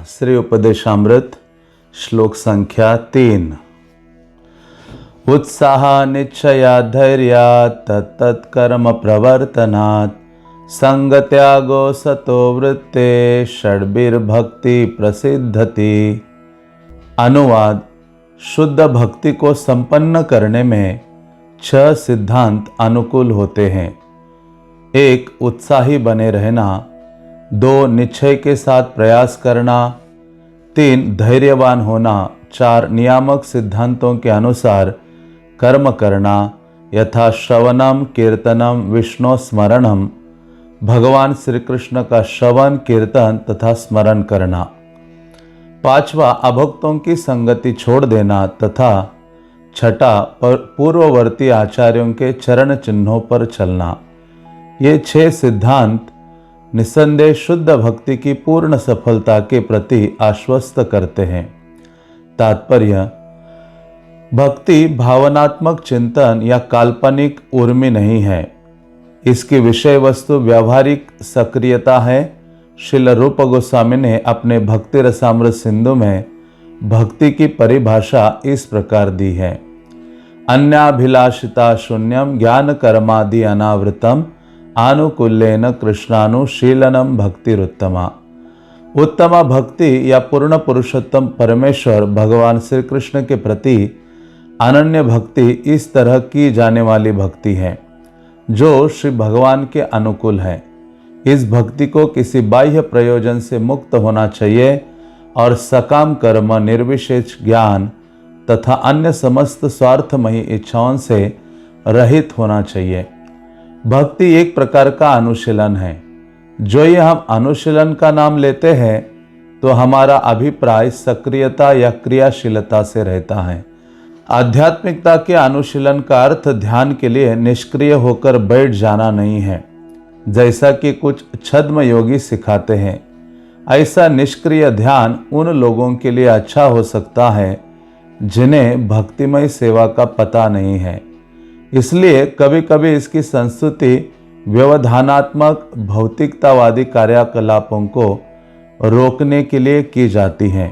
श्री उपदेशामृत श्लोक संख्या 3। उत्साह निश्चया धैर्या तत्तत्कर्म प्रवर्तनात् संग त्यागो सतो वृत्ते षड्भिर्भक्ति प्रसिद्धति। अनुवाद: शुद्ध भक्ति को संपन्न करने में 6 सिद्धांत अनुकूल होते हैं। 1. उत्साही बने रहना। 2. निश्चय के साथ प्रयास करना। 3. धैर्यवान होना। 4. नियामक सिद्धांतों के अनुसार कर्म करना, यथा श्रवणम कीर्तनम विष्णु स्मरणम, भगवान श्री कृष्ण का श्रवण कीर्तन तथा स्मरण करना। 5वां अभक्तों की संगति छोड़ देना तथा 6ठा पूर्ववर्ती आचार्यों के चरण चिन्हों पर चलना। ये 6 सिद्धांत निस्संदेह शुद्ध भक्ति की पूर्ण सफलता के प्रति आश्वस्त करते हैं। तात्पर्य: भक्ति भावनात्मक चिंतन या काल्पनिक उर्मी नहीं है। इसकी विषय वस्तु व्यावहारिक सक्रियता है। श्रील रूप गोस्वामी ने अपने भक्ति रसामृत सिंधु में भक्ति की परिभाषा इस प्रकार दी है: अन्याभिलाषिता शून्यम ज्ञान कर्मादि अनावृतम आनुकूल्येन कृष्णानुशीलनम भक्तिरुत्तमा। उत्तमा भक्ति या पूर्ण पुरुषोत्तम परमेश्वर भगवान श्री कृष्ण के प्रति अनन्य भक्ति इस तरह की जाने वाली भक्ति है जो श्री भगवान के अनुकूल है। इस भक्ति को किसी बाह्य प्रयोजन से मुक्त होना चाहिए और सकाम कर्म, निर्विशेष ज्ञान तथा अन्य समस्त स्वार्थमयी इच्छाओं से रहित होना चाहिए। भक्ति एक प्रकार का अनुशीलन है। जो ये हम अनुशीलन का नाम लेते हैं तो हमारा अभिप्राय सक्रियता या क्रियाशीलता से रहता है। आध्यात्मिकता के अनुशीलन का अर्थ ध्यान के लिए निष्क्रिय होकर बैठ जाना नहीं है, जैसा कि कुछ छद्म योगी सिखाते हैं। ऐसा निष्क्रिय ध्यान उन लोगों के लिए अच्छा हो सकता है जिन्हें भक्तिमय सेवा का पता नहीं है। इसलिए कभी कभी इसकी संस्तुति व्यवधानात्मक भौतिकतावादी कार्यकलापों को रोकने के लिए की जाती है।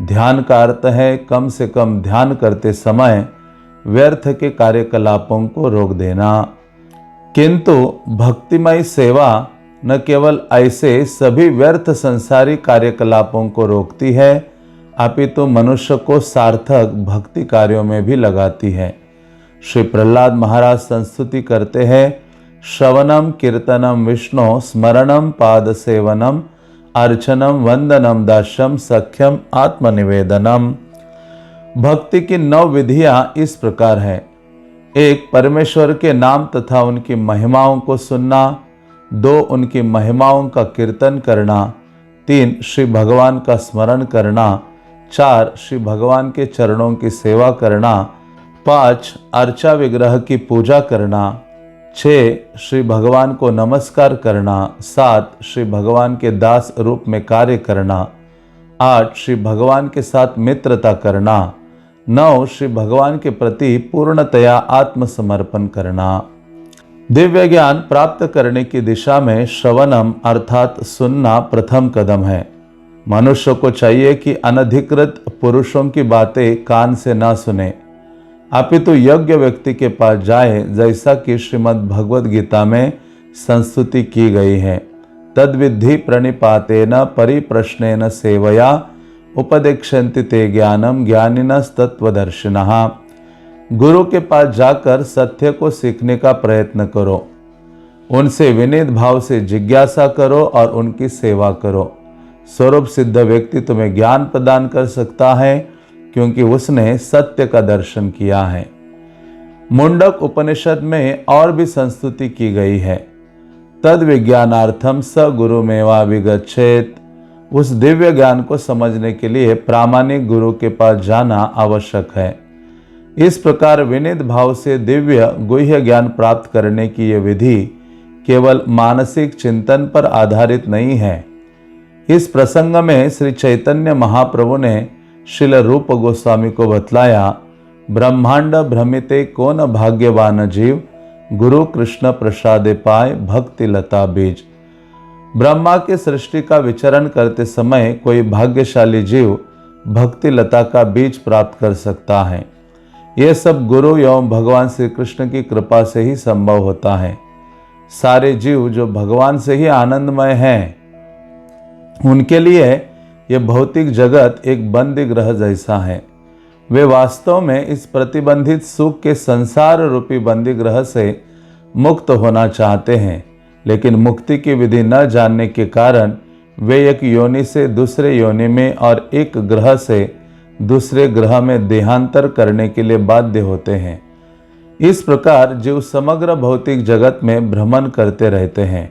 ध्यान का अर्थ है कम से कम ध्यान करते समय व्यर्थ के कार्यकलापों को रोक देना। किंतु भक्तिमय सेवा न केवल ऐसे सभी व्यर्थ संसारी कार्यकलापों को रोकती है, अपितु मनुष्य को सार्थक भक्ति कार्यों में भी लगाती है। श्री प्रहलाद महाराज संस्तुति करते हैं: श्रवणम कीर्तनम विष्णु स्मरणम पाद सेवनम अर्चनम वंदनम दास्यम सख्यम आत्मनिवेदनम। भक्ति की 9 विधियां इस प्रकार है: 1. परमेश्वर के नाम तथा उनकी महिमाओं को सुनना। 2. उनकी महिमाओं का कीर्तन करना। 3. श्री भगवान का स्मरण करना। 4. श्री भगवान के चरणों की सेवा करना। 5. अर्चा विग्रह की पूजा करना। 6. श्री भगवान को नमस्कार करना। 7. श्री भगवान के दास रूप में कार्य करना। 8. श्री भगवान के साथ मित्रता करना। 9. श्री भगवान के प्रति पूर्णतया आत्मसमर्पण करना। दिव्य ज्ञान प्राप्त करने की दिशा में श्रवणम अर्थात सुनना प्रथम कदम है। मनुष्य को चाहिए कि अनधिकृत पुरुषों की बातें कान से न सुने, अपितु योग्य व्यक्ति के पास जाए, जैसा कि श्रीमद् भगवद गीता में संस्तुति की गई है: तद्विद्धि प्रणिपातेन परिप्रश्नेन सेवया उपदेक्षन्ति ते ज्ञानम ज्ञानिनस्तत्वदर्शिनः। गुरु के पास जाकर सत्य को सीखने का प्रयत्न करो, उनसे विनीत भाव से जिज्ञासा करो और उनकी सेवा करो। स्वरूप सिद्ध व्यक्ति तुम्हें ज्ञान प्रदान कर सकता है क्योंकि उसने सत्य का दर्शन किया है। मुंडक उपनिषद में और भी संस्तुति की गई है: तद विज्ञानार्थम स गुरुमेवा विगच्छेत। उस दिव्य ज्ञान को समझने के लिए प्रामाणिक गुरु के पास जाना आवश्यक है। इस प्रकार विनीत भाव से दिव्य गुह्य ज्ञान प्राप्त करने की यह विधि केवल मानसिक चिंतन पर आधारित नहीं है। इस प्रसंग में श्री चैतन्य महाप्रभु ने श्रील रूप गोस्वामी को बतलाया: ब्रह्मांड भ्रमिते कौन भाग्यवान जीव, गुरु कृष्ण प्रसादे पाए भक्ति लता बीज। ब्रह्मा की सृष्टि का विचरण करते समय कोई भाग्यशाली जीव भक्ति लता का बीज प्राप्त कर सकता है। यह सब गुरु एवं भगवान श्री कृष्ण की कृपा से ही संभव होता है। सारे जीव जो भगवान से ही आनंदमय हैं, उनके लिए यह भौतिक जगत एक बंदी ग्रह जैसा है। वे वास्तव में इस प्रतिबंधित सुख के संसार रूपी बंदी ग्रह से मुक्त होना चाहते हैं, लेकिन मुक्ति की विधि न जानने के कारण वे एक योनि से दूसरे योनि में और एक ग्रह से दूसरे ग्रह में देहांतर करने के लिए बाध्य होते हैं। इस प्रकार जीव समग्र भौतिक जगत में भ्रमण करते रहते हैं।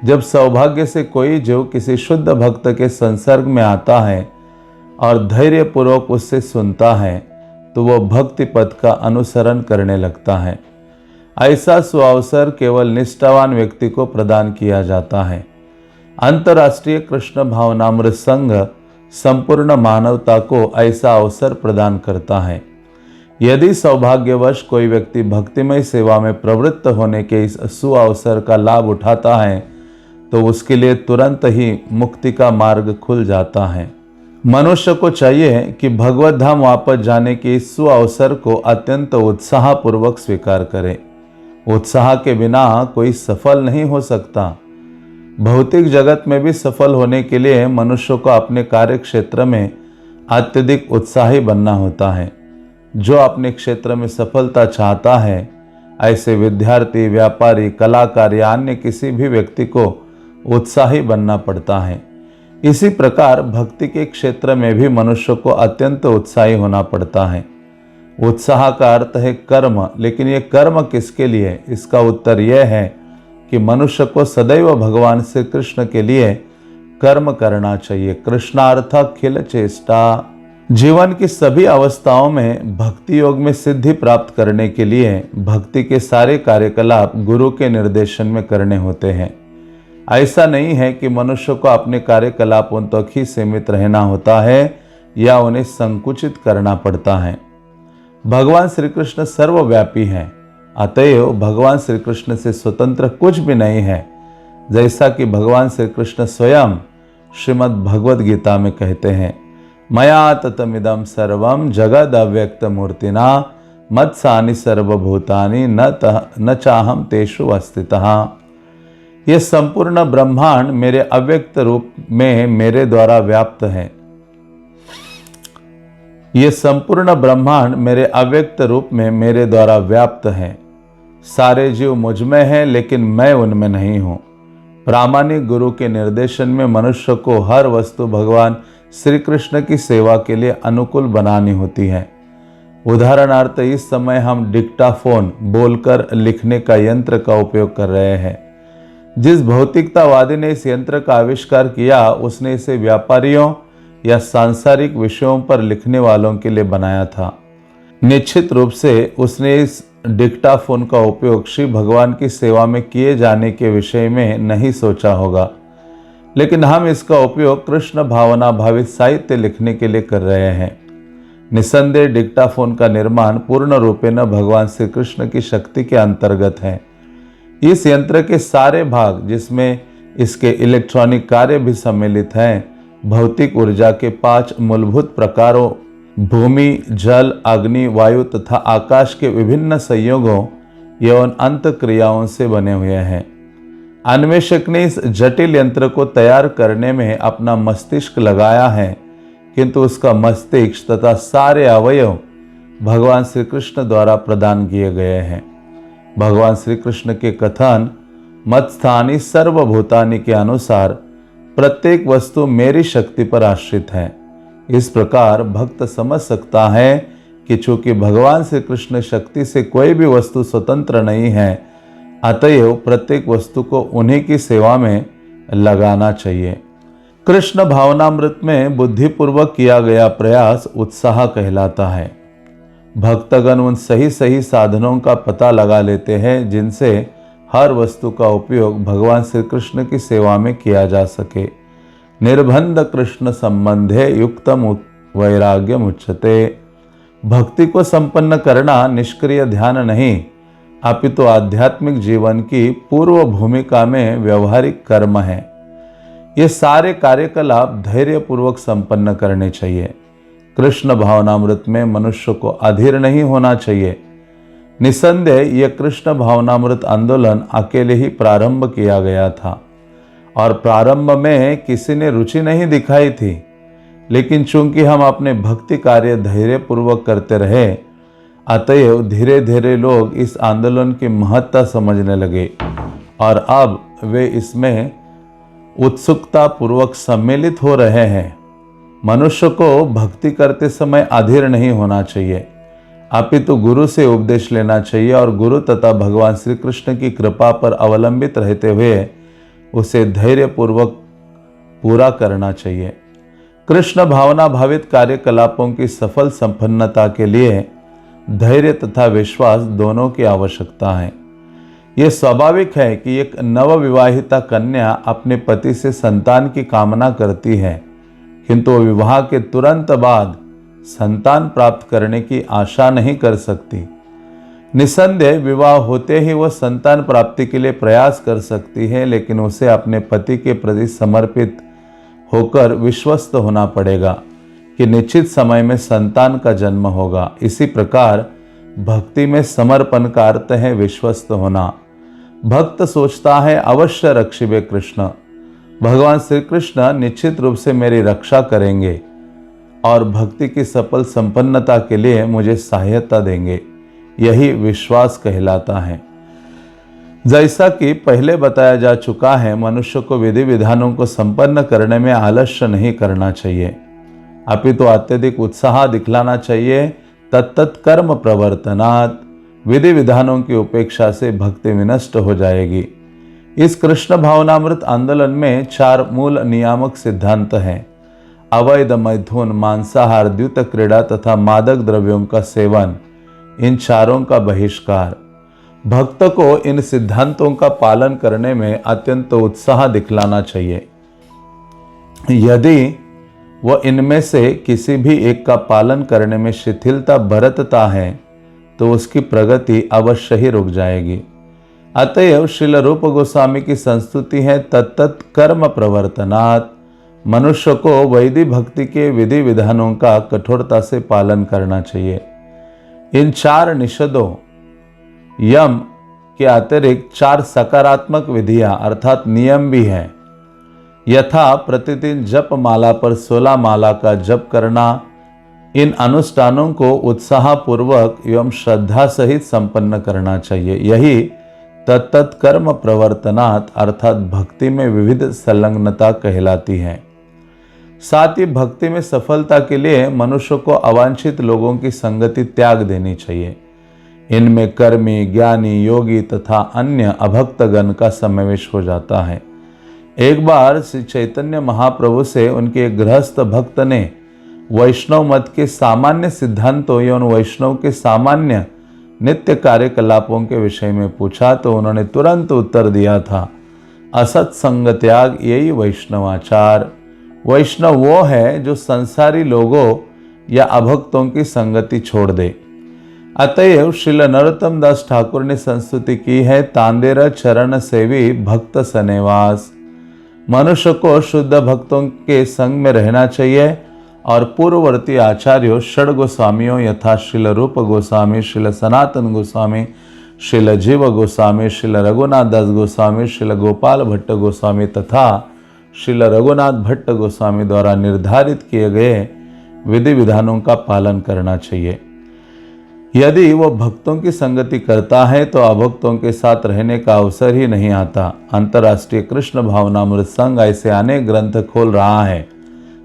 जब सौभाग्य से कोई जीव किसी शुद्ध भक्त के संसर्ग में आता है और धैर्यपूर्वक उससे सुनता है, तो वह भक्ति पथ का अनुसरण करने लगता है। ऐसा सुअवसर केवल निष्ठावान व्यक्ति को प्रदान किया जाता है। अंतर्राष्ट्रीय कृष्ण भावनामृत संघ संपूर्ण मानवता को ऐसा अवसर प्रदान करता है। यदि सौभाग्यवश कोई व्यक्ति भक्तिमय सेवा में प्रवृत्त होने के इस सुअवसर का लाभ उठाता है, तो उसके लिए तुरंत ही मुक्ति का मार्ग खुल जाता है। मनुष्य को चाहिए कि भगवत धाम वापस जाने के इस सुअवसर को अत्यंत उत्साहपूर्वक स्वीकार करे। उत्साह के बिना कोई सफल नहीं हो सकता। भौतिक जगत में भी सफल होने के लिए मनुष्य को अपने कार्य क्षेत्र में अत्यधिक उत्साही बनना होता है। जो अपने क्षेत्र में सफलता चाहता है, ऐसे विद्यार्थी, व्यापारी, कलाकार या अन्य किसी भी व्यक्ति को उत्साही बनना पड़ता है। इसी प्रकार भक्ति के क्षेत्र में भी मनुष्य को अत्यंत उत्साही होना पड़ता है। उत्साह का अर्थ है कर्म, लेकिन ये कर्म किसके लिए? इसका उत्तर यह है कि मनुष्य को सदैव भगवान श्री कृष्ण के लिए कर्म करना चाहिए। कृष्णार्थ अखिल चेष्टा। जीवन की सभी अवस्थाओं में भक्ति योग में सिद्धि प्राप्त करने के लिए भक्ति के सारे कार्यकलाप गुरु के निर्देशन में करने होते हैं। ऐसा नहीं है कि मनुष्य को अपने कार्यकलापों तक ही सीमित रहना होता है या उन्हें संकुचित करना पड़ता है। भगवान श्री कृष्ण सर्वव्यापी हैं, अतएव भगवान श्री कृष्ण से स्वतंत्र कुछ भी नहीं है। जैसा कि भगवान श्री कृष्ण स्वयं श्रीमद् भगवद गीता में कहते हैं, मया ततमिदं सर्वं जगद अव्यक्त मूर्तिना मत्सानि सर्वभूतानि न चाहम तेषु अस्थितः। यह संपूर्ण ब्रह्मांड मेरे अव्यक्त रूप में मेरे द्वारा व्याप्त है। ये संपूर्ण ब्रह्मांड मेरे अव्यक्त रूप में मेरे द्वारा व्याप्त है। सारे जीव मुझ में हैं, लेकिन मैं उनमें नहीं हूँ। प्रामाणिक गुरु के निर्देशन में मनुष्य को हर वस्तु भगवान श्री कृष्ण की सेवा के लिए अनुकूल बनानी होती है। उदाहरणार्थ, इस समय हम डिक्टाफोन बोलकर लिखने का यंत्र का उपयोग कर रहे हैं। जिस भौतिकतावादी ने इस यंत्र का आविष्कार किया, उसने इसे व्यापारियों या सांसारिक विषयों पर लिखने वालों के लिए बनाया था। निश्चित रूप से उसने इस डिक्टाफोन का उपयोग श्री भगवान की सेवा में किए जाने के विषय में नहीं सोचा होगा, लेकिन हम इसका उपयोग कृष्ण भावना भावित साहित्य लिखने के लिए कर रहे हैं। निसंदेह डिक्टाफोन का निर्माण पूर्ण रूपेण भगवान श्री कृष्ण की शक्ति के अंतर्गत है। इस यंत्र के सारे भाग, जिसमें इसके इलेक्ट्रॉनिक कार्य भी सम्मिलित हैं, भौतिक ऊर्जा के 5 मूलभूत प्रकारों भूमि, जल, अग्नि, वायु तथा आकाश के विभिन्न संयोगों एवं अंत क्रियाओं से बने हुए हैं। अन्वेषक ने इस जटिल यंत्र को तैयार करने में अपना मस्तिष्क लगाया है, किंतु उसका मस्तिष्क तथा सारे अवयव भगवान श्री कृष्ण द्वारा प्रदान किए गए हैं। भगवान श्री कृष्ण के कथन मत्स्थानि सर्वभूतानि के अनुसार प्रत्येक वस्तु मेरी शक्ति पर आश्रित है। इस प्रकार भक्त समझ सकता है कि चूंकि भगवान श्री कृष्ण शक्ति से कोई भी वस्तु स्वतंत्र नहीं है, अतएव प्रत्येक वस्तु को उन्हीं की सेवा में लगाना चाहिए। कृष्ण भावनामृत में बुद्धिपूर्वक किया गया प्रयास उत्साह कहलाता है। भक्तगण उन सही सही साधनों का पता लगा लेते हैं जिनसे हर वस्तु का उपयोग भगवान श्री कृष्ण की सेवा में किया जा सके। निर्बंध कृष्ण संबंधे युक्तम वैराग्यम उच्यते। भक्ति को संपन्न करना निष्क्रिय ध्यान नहीं, अपितु आध्यात्मिक जीवन की पूर्व भूमिका में व्यवहारिक कर्म है। ये सारे कार्यकलाप धैर्यपूर्वक संपन्न करने चाहिए। कृष्ण भावनामृत में मनुष्य को अधीर नहीं होना चाहिए। निसंदेह यह कृष्ण भावनामृत आंदोलन अकेले ही प्रारंभ किया गया था और प्रारंभ में किसी ने रुचि नहीं दिखाई थी, लेकिन चूंकि हम अपने भक्ति कार्य धैर्यपूर्वक करते रहे, अतएव धीरे धीरे लोग इस आंदोलन की महत्ता समझने लगे और अब वे इसमें उत्सुकता पूर्वक सम्मिलित हो रहे हैं। मनुष्य को भक्ति करते समय अधीर नहीं होना चाहिए, अपितु गुरु से उपदेश लेना चाहिए और गुरु तथा भगवान श्री कृष्ण की कृपा पर अवलंबित रहते हुए उसे धैर्यपूर्वक पूरा करना चाहिए। कृष्ण भावना भावित कार्यकलापों की सफल संपन्नता के लिए धैर्य तथा विश्वास दोनों की आवश्यकता है। यह स्वाभाविक है कि एक नवविवाहिता कन्या अपने पति से संतान की कामना करती है, किंतु वो विवाह के तुरंत बाद संतान प्राप्त करने की आशा नहीं कर सकती। निसंदेह विवाह होते ही वह संतान प्राप्ति के लिए प्रयास कर सकती है, लेकिन उसे अपने पति के प्रति समर्पित होकर विश्वस्त होना पड़ेगा कि निश्चित समय में संतान का जन्म होगा। इसी प्रकार भक्ति में समर्पण का अर्थ है विश्वस्त होना। भक्त सोचता है अवश्य रक्षिबे कृष्ण, भगवान श्री कृष्ण निश्चित रूप से मेरी रक्षा करेंगे और भक्ति की सफल संपन्नता के लिए मुझे सहायता देंगे। यही विश्वास कहलाता है। जैसा कि पहले बताया जा चुका है, मनुष्य को विधि विधानों को संपन्न करने में आलस्य नहीं करना चाहिए, अपितु अत्यधिक उत्साह दिखलाना चाहिए। तत्त कर्म प्रवर्तनात्, विधि विधानों की उपेक्षा से भक्ति विनष्ट हो जाएगी। इस कृष्ण भावनामृत आंदोलन में 4 मूल नियामक सिद्धांत हैं। अवैध मैथुन, मांसाहार, द्यूत क्रीड़ा तथा मादक द्रव्यों का सेवन, इन चारों का बहिष्कार। भक्त को इन सिद्धांतों का पालन करने में अत्यंत उत्साह दिखलाना चाहिए। यदि वह इनमें से किसी भी एक का पालन करने में शिथिलता बरतता है तो उसकी प्रगति अवश्य ही रुक जाएगी। अतएव श्रील रूप गोस्वामी की संस्तुति है तत्त कर्म प्रवर्तनात्, मनुष्य को वैदिक भक्ति के विधि विधानों का कठोरता से पालन करना चाहिए। इन 4 निषेधों यम के अतिरिक्त 4 सकारात्मक विधियां अर्थात नियम भी हैं। यथा प्रतिदिन जप माला पर 16 माला का जप करना। इन अनुष्ठानों को उत्साहपूर्वक एवं श्रद्धा सहित संपन्न करना चाहिए। यही तत्त कर्म प्रवर्तनात् अर्थात भक्ति में विविध संलग्नता कहलाती है। साथ ही भक्ति में सफलता के लिए मनुष्य को अवांछित लोगों की संगति त्याग देनी चाहिए। इनमें कर्मी, ज्ञानी, योगी तथा अन्य अभक्तगण का समावेश हो जाता है। एक बार श्री चैतन्य महाप्रभु से उनके एक गृहस्थ भक्त ने वैष्णव मत के सामान्य सिद्धांतों एवं वैष्णव के सामान्य नित्य कार्यकलापों के विषय में पूछा तो उन्होंने तुरंत उत्तर दिया था, असत्संग त्याग यही वैष्णवाचार। वैष्णव वो है जो संसारी लोगों या अभक्तों की संगति छोड़ दे। अतएव श्रील नरोत्तम दास ठाकुर ने संस्तुति की है तांदेर चरण सेवी भक्त सनेवास। मनुष्य को शुद्ध भक्तों के संग में रहना चाहिए और पूर्ववर्ती आचार्यों षड गोस्वामियों यथा श्रील रूप गोस्वामी, श्रील सनातन गोस्वामी, श्रील जीव गोस्वामी, श्रील रघुनाथ दास गोस्वामी, श्रील गोपाल भट्ट गोस्वामी तथा श्रील रघुनाथ भट्ट गोस्वामी द्वारा निर्धारित किए गए विधि विधानों का पालन करना चाहिए। यदि वो भक्तों की संगति करता है तो अभक्तों के साथ रहने का अवसर ही नहीं आता। अंतर्राष्ट्रीय कृष्ण भावनामृत संघ ऐसे अनेक ग्रंथ खोल रहा है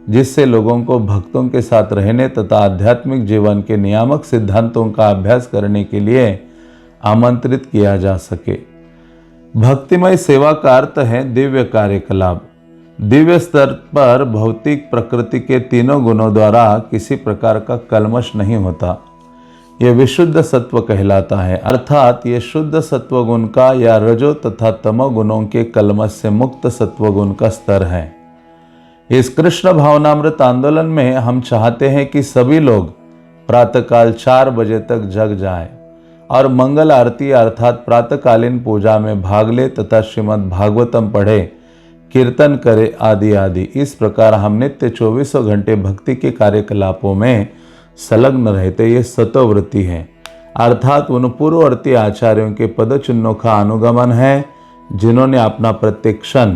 जिससे लोगों को भक्तों के साथ रहने तथा आध्यात्मिक जीवन के नियामक सिद्धांतों का अभ्यास करने के लिए आमंत्रित किया जा सके। भक्तिमय सेवा का अर्थ है दिव्य कार्यकलाप। दिव्य स्तर पर भौतिक प्रकृति के तीनों गुणों द्वारा किसी प्रकार का कल्मश नहीं होता। यह विशुद्ध सत्व कहलाता है, अर्थात ये शुद्ध सत्व गुण का या रजो तथा तमो गुणों के कल्मश से मुक्त सत्व गुण का स्तर है। इस कृष्ण भावनामृत आंदोलन में हम चाहते हैं कि सभी लोग प्रातःकाल 4 बजे तक जग जाएं और मंगल आरती अर्थात प्रातःकालीन पूजा में भाग ले तथा श्रीमद् भागवतम पढ़े। कीर्तन करे आदि आदि। इस प्रकार हम नित्य 24 घंटे भक्ति के कार्यकलापों में संलग्न रहते। ये सतोवृत्ति है, अर्थात उन पूर्ववर्ती आचार्यों के पद चिन्हों का अनुगमन है जिन्होंने अपना प्रत्येक क्षण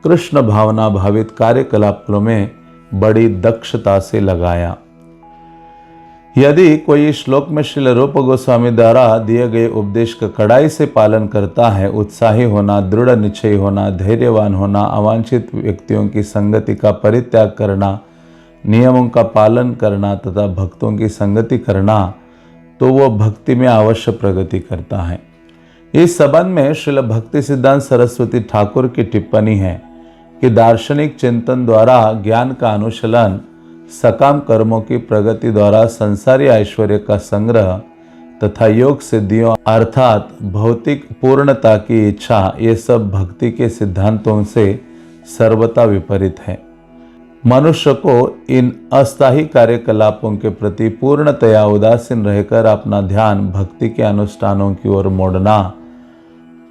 कृष्ण भावना भावित कार्यकलापों में बड़ी दक्षता से लगाया। यदि कोई इस श्लोक में श्रील रूप गोस्वामी द्वारा दिए गए उपदेश का कड़ाई से पालन करता है, उत्साही होना, दृढ़ निश्चय होना, धैर्यवान होना, अवांछित व्यक्तियों की संगति का परित्याग करना, नियमों का पालन करना तथा भक्तों की संगति करना, तो वो भक्ति में अवश्य प्रगति करता है। इस संबंध में श्रील भक्ति सिद्धांत सरस्वती ठाकुर की टिप्पणी है कि दार्शनिक चिंतन द्वारा ज्ञान का अनुशीलन, सकाम कर्मों की प्रगति द्वारा संसारी ऐश्वर्य का संग्रह तथा योग सिद्धियों अर्थात भौतिक पूर्णता की इच्छा, ये सब भक्ति के सिद्धांतों से सर्वथा विपरीत है। मनुष्य को इन अस्थायी कार्यकलापों के प्रति पूर्णतया उदासीन रहकर अपना ध्यान भक्ति के अनुष्ठानों की ओर मोड़ना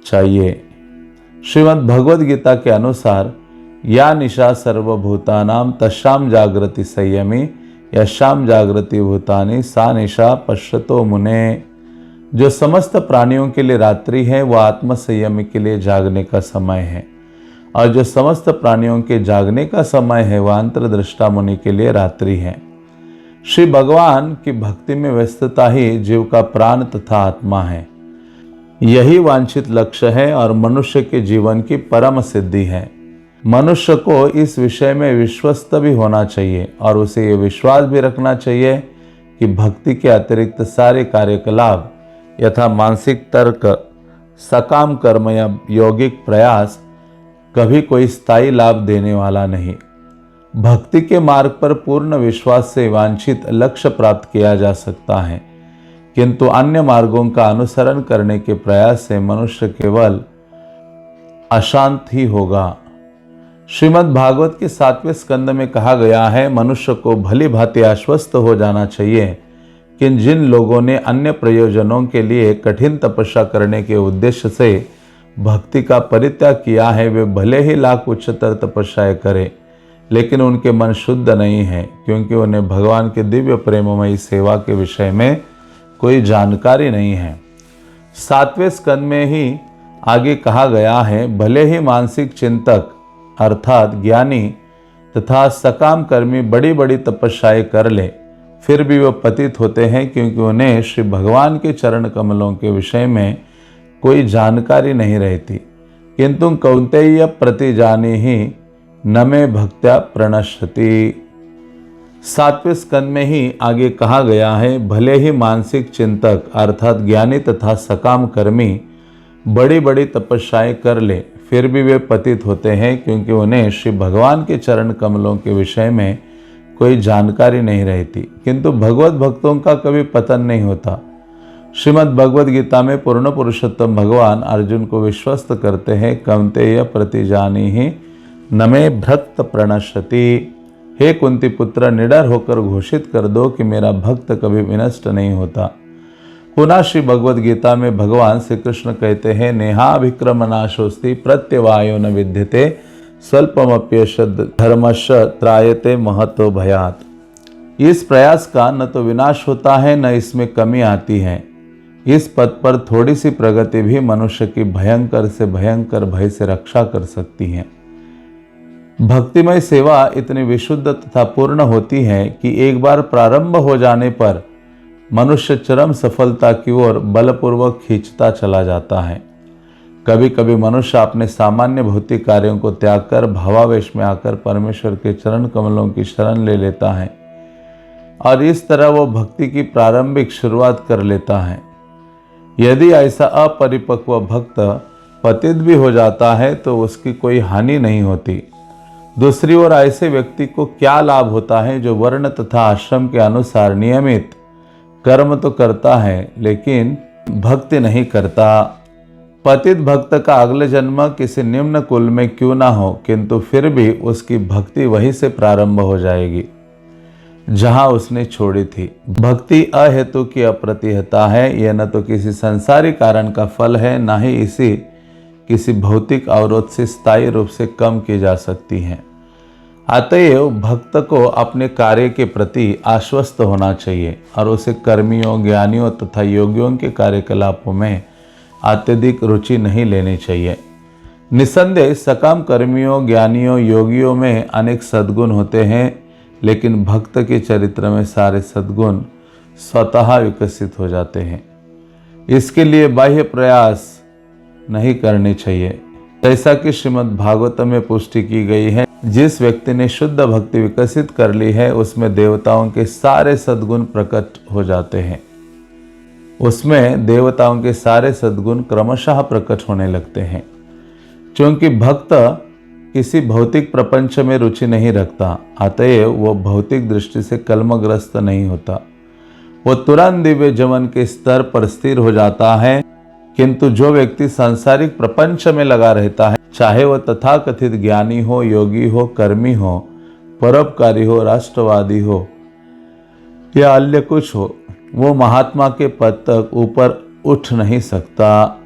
चाहिए। श्रीमद् भगवद गीता के अनुसार या निशा सर्वभूतानां तस्याम जागृति संयमी यशाम जागृति भूतानि सा निशा पश्यतो मुने। जो समस्त प्राणियों के लिए रात्रि है वह आत्म संयमी के लिए जागने का समय है, और जो समस्त प्राणियों के जागने का समय है वह अंतर्दृष्टा मुनि के लिए रात्रि है। श्री भगवान की भक्ति में व्यस्तता ही जीव का प्राण तथा आत्मा है। यही वांछित लक्ष्य है और मनुष्य के जीवन की परम सिद्धि है। मनुष्य को इस विषय में विश्वस्त भी होना चाहिए और उसे ये विश्वास भी रखना चाहिए कि भक्ति के अतिरिक्त सारे कार्यकलाप यथा मानसिक तर्क, सकाम कर्म या यौगिक प्रयास कभी कोई स्थायी लाभ देने वाला नहीं। भक्ति के मार्ग पर पूर्ण विश्वास से वांछित लक्ष्य प्राप्त किया जा सकता है, किंतु अन्य मार्गों का अनुसरण करने के प्रयास से मनुष्य केवल अशांत ही होगा। श्रीमद् भागवत के 7वें स्कंद में कहा गया है, मनुष्य को भली भांति आश्वस्त हो जाना चाहिए कि जिन लोगों ने अन्य प्रयोजनों के लिए कठिन तपस्या करने के उद्देश्य से भक्ति का परित्याग किया है, वे भले ही लाख उच्चतर तपस्याएं करें, लेकिन उनके मन शुद्ध नहीं है, क्योंकि उन्हें भगवान के दिव्य प्रेममयी सेवा के विषय में कोई जानकारी नहीं है। 7वें स्कंद में ही आगे कहा गया है, भले ही मानसिक चिंतक अर्थात ज्ञानी तथा सकाम कर्मी बड़ी बड़ी तपस्याएं कर ले, फिर भी वो पतित होते हैं, क्योंकि उन्हें श्री भगवान के चरण कमलों के विषय में कोई जानकारी नहीं रहती। किंतु कौन्तेय प्रतिजानी ही न मे भक्त्या प्रणश्यति। 7वें स्कंद में ही आगे कहा गया है, भले ही मानसिक चिंतक अर्थात ज्ञानी तथा सकाम कर्मी बड़ी बड़ी तपस्याएं कर ले, फिर भी वे पतित होते हैं, क्योंकि उन्हें श्री भगवान के चरण कमलों के विषय में कोई जानकारी नहीं रहती। किंतु भगवत भक्तों का कभी पतन नहीं होता। श्रीमद् भगवद गीता में पूर्ण पुरुषोत्तम भगवान अर्जुन को विश्वस्त करते हैं, कौन्तेय प्रतिजानी ही न मे भक्त प्रणश्यति। हे कुंती पुत्र, निडर होकर घोषित कर दो कि मेरा भक्त कभी विनष्ट नहीं होता। पुनः श्री भगवद गीता में भगवान श्री कृष्ण कहते हैं, नेहाभिक्रमनाशोस्ति प्रत्यवायो न विद्यते स्वल्पमप्यश धर्मश त्रायते महतो भयात। इस प्रयास का न तो विनाश होता है न इसमें कमी आती है। इस पद पर थोड़ी सी प्रगति भी मनुष्य की भयंकर से भयंकर भय से रक्षा कर सकती है। भक्तिमय सेवा इतनी विशुद्ध तथा पूर्ण होती है कि एक बार प्रारंभ हो जाने पर मनुष्य चरम सफलता की ओर बलपूर्वक खींचता चला जाता है। कभी कभी मनुष्य अपने सामान्य भौतिक कार्यों को त्याग कर भावावेश में आकर परमेश्वर के चरण कमलों की शरण ले लेता है और इस तरह वो भक्ति की प्रारंभिक शुरुआत कर लेता है। यदि ऐसा अपरिपक्व भक्त पतित भी हो जाता है तो उसकी कोई हानि नहीं होती। दूसरी ओर ऐसे व्यक्ति को क्या लाभ होता है जो वर्ण तथा आश्रम के अनुसार नियमित कर्म तो करता है लेकिन भक्ति नहीं करता। पतित भक्त का अगले जन्म किसी निम्न कुल में क्यों ना हो, किंतु फिर भी उसकी भक्ति वहीं से प्रारंभ हो जाएगी जहां उसने छोड़ी थी। भक्ति अहेतु की अप्रतिहता है। यह न तो किसी संसारी कारण का फल है, न ही इसी किसी भौतिक अवरोध से स्थायी रूप से कम की जा सकती हैं। अतएव भक्त को अपने कार्य के प्रति आश्वस्त होना चाहिए और उसे कर्मियों, ज्ञानियों तथा योगियों के कार्यकलापों में अत्यधिक रुचि नहीं लेनी चाहिए। निसंदेह सकाम कर्मियों, ज्ञानियों, योगियों में अनेक सद्गुण होते हैं, लेकिन भक्त के चरित्र में सारे सद्गुण स्वतः विकसित हो जाते हैं। इसके लिए बाह्य प्रयास नहीं करने चाहिए। जैसा कि श्रीमद् भागवतम में पुष्टि की गई है, जिस व्यक्ति ने शुद्ध भक्ति विकसित कर ली है उसमें देवताओं के सारे सद्गुण प्रकट हो जाते हैं। उसमें देवताओं के सारे सद्गुण क्रमशः प्रकट होने लगते हैं। क्योंकि भक्त किसी भौतिक प्रपंच में रुचि नहीं रखता, अतएव वो भौतिक दृष्टि से कलमग्रस्त नहीं होता। वो तुरंत दिव्य जीवन के स्तर पर स्थिर हो जाता है। किंतु जो व्यक्ति सांसारिक प्रपंच में लगा रहता है, चाहे वह तथाकथित ज्ञानी हो, योगी हो, कर्मी हो, परोपकारी हो, राष्ट्रवादी हो या अन्य कुछ हो, वो महात्मा के पद तक ऊपर उठ नहीं सकता।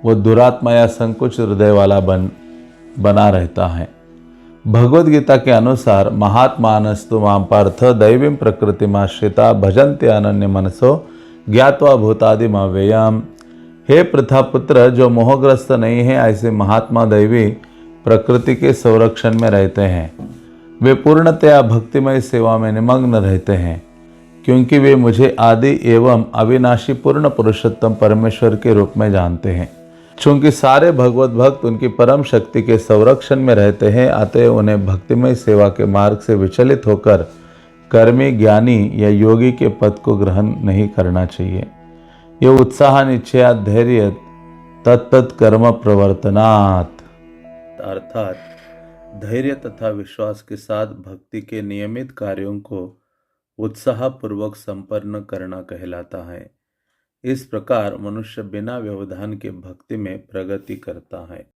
वो दुरात्मा या संकुच हृदय वाला बना रहता है। भगवद गीता के अनुसार महात्मानस्तु मां पार्थ दैवीं प्रकृतिमाश्रिता भजन्ते अनन्य मनसो ज्ञात्वा भूतादिमव्ययम्। हे पृथा पुत्र, जो मोहग्रस्त नहीं है ऐसे महात्मा दैवी प्रकृति के संरक्षण में रहते हैं। वे पूर्णतया भक्तिमय सेवा में निमग्न रहते हैं, क्योंकि वे मुझे आदि एवं अविनाशी पूर्ण पुरुषोत्तम परमेश्वर के रूप में जानते हैं। चूंकि सारे भगवत भक्त उनकी परम शक्ति के संरक्षण में रहते हैं, अतएव उन्हें भक्तिमय सेवा के मार्ग से विचलित होकर कर्मी, ज्ञानी या योगी के पद को ग्रहण नहीं करना चाहिए। ये उत्साह, निश्चय, धैर्य तत्त कर्म प्रवर्तनात्, अर्थात धैर्य तथा विश्वास के साथ भक्ति के नियमित कार्यों को उत्साहपूर्वक संपन्न करना कहलाता है। इस प्रकार मनुष्य बिना व्यवधान के भक्ति में प्रगति करता है।